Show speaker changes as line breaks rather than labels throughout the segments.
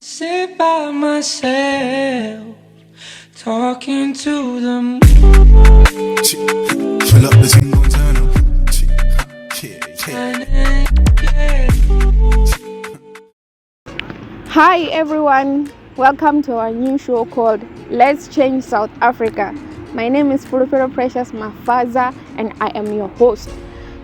Sit by myself, talking to the moon.
Fill up the thing, gon' turn up.
Hi everyone, welcome to our new show called Let's Change South Africa. My name is Purupero Precious Mafaza and I am your host.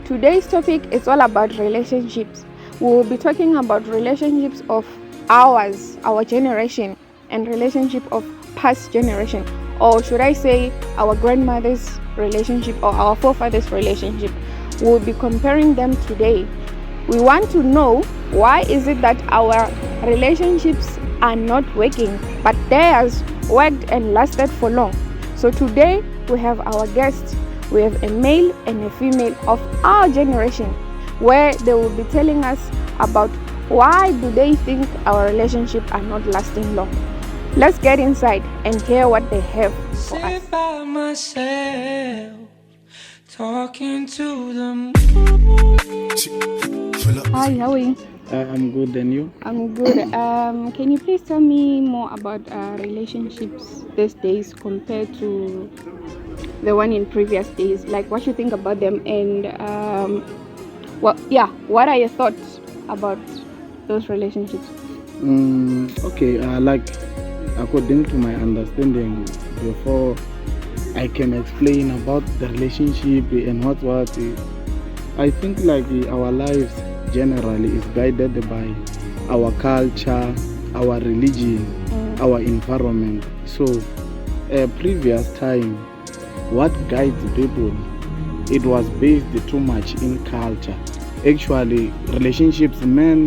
Today's topic is all about relationships. We will be talking about relationships of ours, our generation, and relationship of past generation, or should I say our grandmother's relationship or our forefathers' relationship. We will be comparing them today. We want to know why is it that our relationships are not working, but theirs worked and lasted for long. So today we have our guests. We have a male and a female of our generation, where they will be telling us about why do they think our relationships are not lasting long. Let's get inside and hear what they have for us.
Sit by myself, talking to the moon.
Hi, how are you?
I'm good, and you?
I'm good. Can you please tell me more about relationships these days compared to the one in previous days? Like what you think about them, and what are your thoughts about those relationships?
Okay, like according to my understanding, before I can explain about the relationship and what, I think like our lives generally is guided by our culture, our religion, our environment. So previous time, what guides people, it was based too much in culture. Actually, relationships, men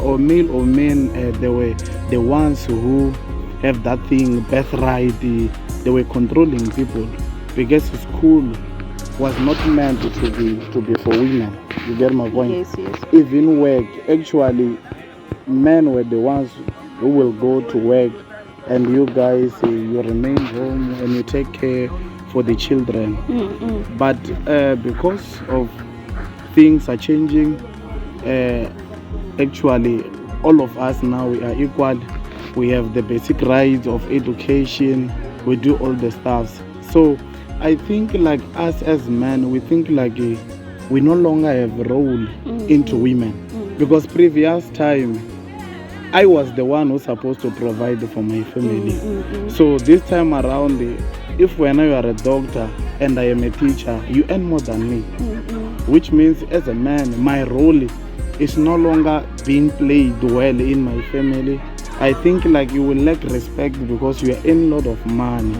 or male or men, they were the ones who have that thing birthright. They were controlling people because school was not meant to be for women. You get my point?
Yes.
Even work, actually, men were the ones who will go to work, and you guys, you remain home and you take care for the children. But because of things are changing, actually, all of us now, we are equal. We have the basic rights of education. We do all the stuff. So I think like us as men, we think like we no longer have a role into women, because previous time I was the one who's supposed to provide for my family. So this time around, if when you are a doctor and I am a teacher, you earn more than me, which means as a man, my role is no longer being played well in my family. I think like you will lack respect because you are in a lot of money.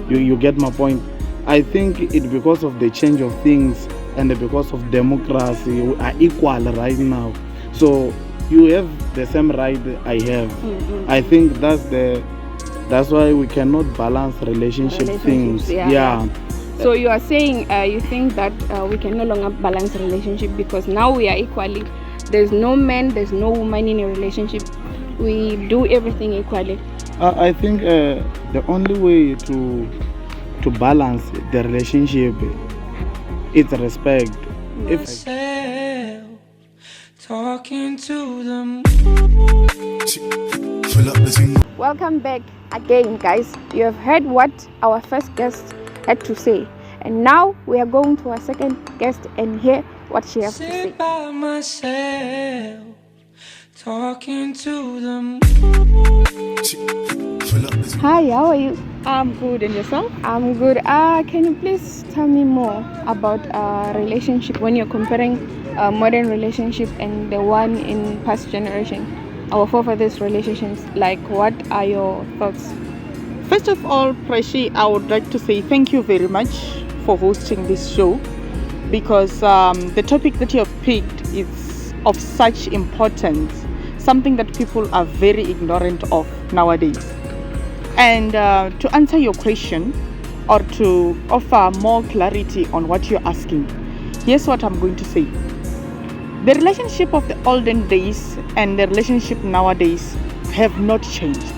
You get my point? I think it's because of the change of things and because of democracy, we are equal right now. So you have the same right I have. I think that's why we cannot balance relationship things. Yeah.
So you are saying you think that we can no longer balance relationship because now we are equally. There's no man, there's no woman in a relationship. We do everything equally.
I think the only way to balance the relationship is respect.
Myself, talking to the moon.
Fill up the thing.
Welcome back again, guys. You have heard what our first guest had to say, and now we are going to our second guest and hear what she has to say.
Sit by myself, talking to the moon.
Fill up the thing.
Hi, how are you?
I'm good, and yourself?
I'm good. Can you please tell me more about relationship when you're comparing modern relationship and the one in past generation, our forefathers' relationships? Like, what are your thoughts?
First of all, Preshi, I would like to say thank you very much for hosting this show, because the topic that you have picked is of such importance, something that people are very ignorant of nowadays. And to answer your question, or to offer more clarity on what you're asking, here's what I'm going to say. The relationship of the olden days and the relationship nowadays have not changed.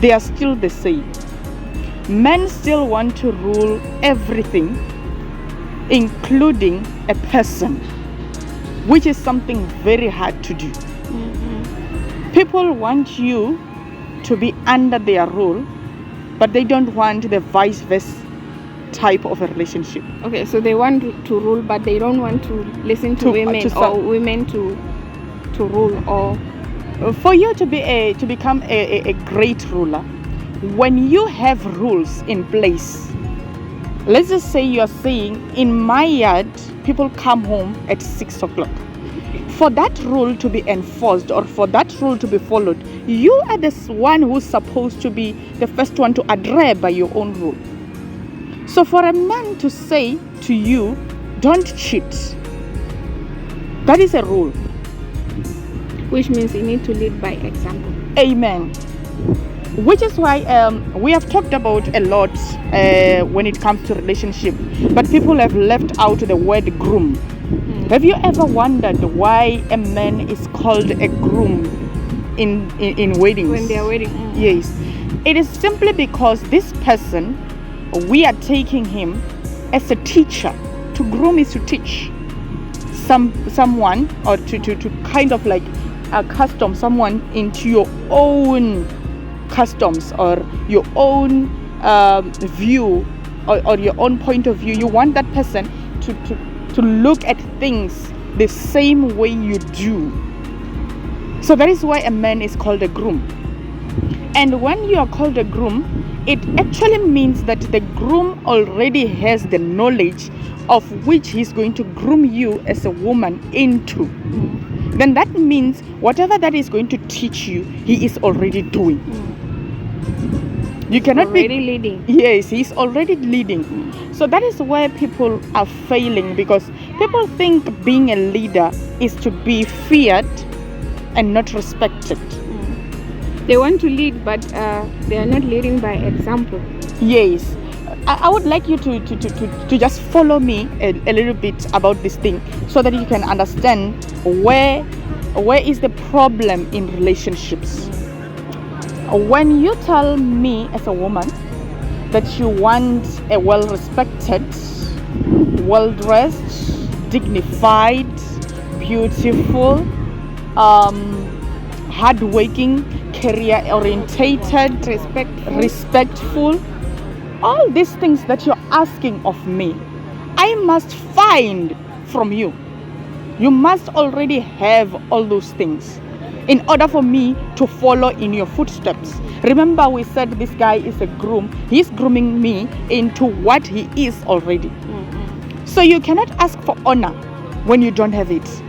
They are still the same. Men still want to rule everything, including a person, which is something very hard to do. People want you to be under their rule, but they don't want the vice versa type of a relationship.
Okay, so they want to rule, but they don't want to listen to women, or women to rule. Or
for you to become a great ruler, when you have rules in place. Let's just say you are saying, in my yard, people come home at 6 o'clock. For that rule to be enforced, or for that rule to be followed, you are the one who's supposed to be the first one to adhere by your own rule. So for a man to say to you, don't cheat, that is a rule.
Which means you need to lead by example.
Amen. Which is why we have talked about a lot when it comes to relationship, but people have left out the word groom. Have you ever wondered why a man is called a groom in weddings?
When they are wedding.
Yes. It is simply because this person, we are taking him as a teacher. To groom is to teach someone, or to kind of like accustom someone into your own customs, or your own view, or your own point of view. You want that person to look at things the same way you do. So that is why a man is called a groom. And when you are called a groom, it actually means that the groom already has the knowledge of which he's going to groom you as a woman into. Then that means whatever that is going to teach you, he is already doing. You cannot
already leading.
Yes, he's already leading. So that is where people are failing, because people think being a leader is to be feared and not respected.
They want to lead, but they are not leading by example.
Yes. I would like you to just follow me a little bit about this thing, so that you can understand where is the problem in relationships. When you tell me as a woman that you want a well-respected, well-dressed, dignified, beautiful, hard-working, career-orientated, respectful, all these things that you're asking of me, I must find from you. You must already have all those things in order for me to follow in your footsteps. Remember, we said this guy is a groom. He's grooming me into what he is already. So you cannot ask for honor when you don't have it.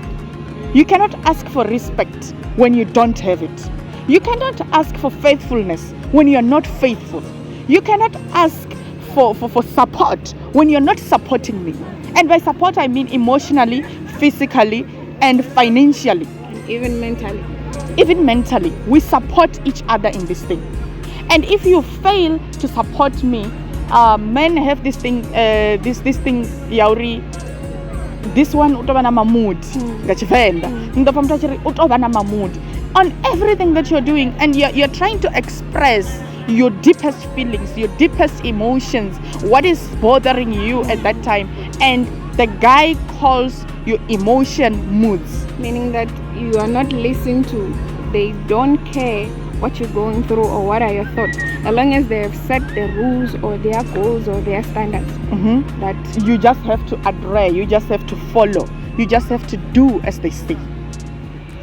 You cannot ask for respect when you don't have it. You cannot ask for faithfulness when you're not faithful. You cannot ask for support when you're not supporting me. And by support, I mean emotionally, physically, and financially.
Even mentally.
Even mentally, we support each other in this thing. And if you fail to support me, men have this thing, this thing, yauri. This one utobana mood, on everything that you're doing, and you're trying to express your deepest feelings, your deepest emotions, what is bothering you at that time, and the guy calls your emotion moods,
meaning that you are not listening to, they don't care what you're going through or what are your thoughts, as long as they have set the rules or their goals or their standards.
That you just have to adhere, you just have to follow, you just have to do as they say.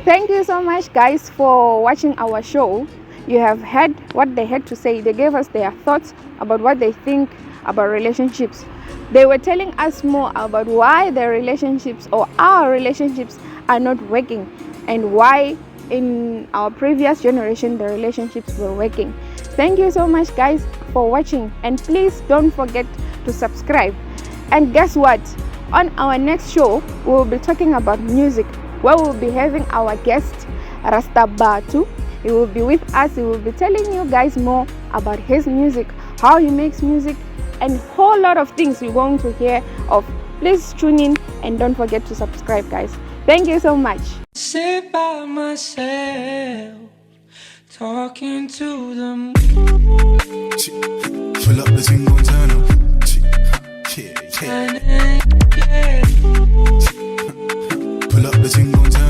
Thank you so much, guys, for watching our show. You have heard what they had to say. They gave us their thoughts about what they think about relationships. They were telling us more about why their relationships or our relationships are not working, and why in our previous generation the relationships were working. Thank you so much, guys, for watching, and please don't forget to subscribe. And guess what? On our next show, we will be talking about music, where we'll be having our guest Rasta Batu. He will be with us. He will be telling you guys more about his music, how he makes music, and a whole lot of things you're going to hear of. Please tune in and don't forget to subscribe, guys. Thank you so much.
Sit by myself, talking to the moon.
Fill up the single turn up. Yeah.
Yeah.
Pull up the single turn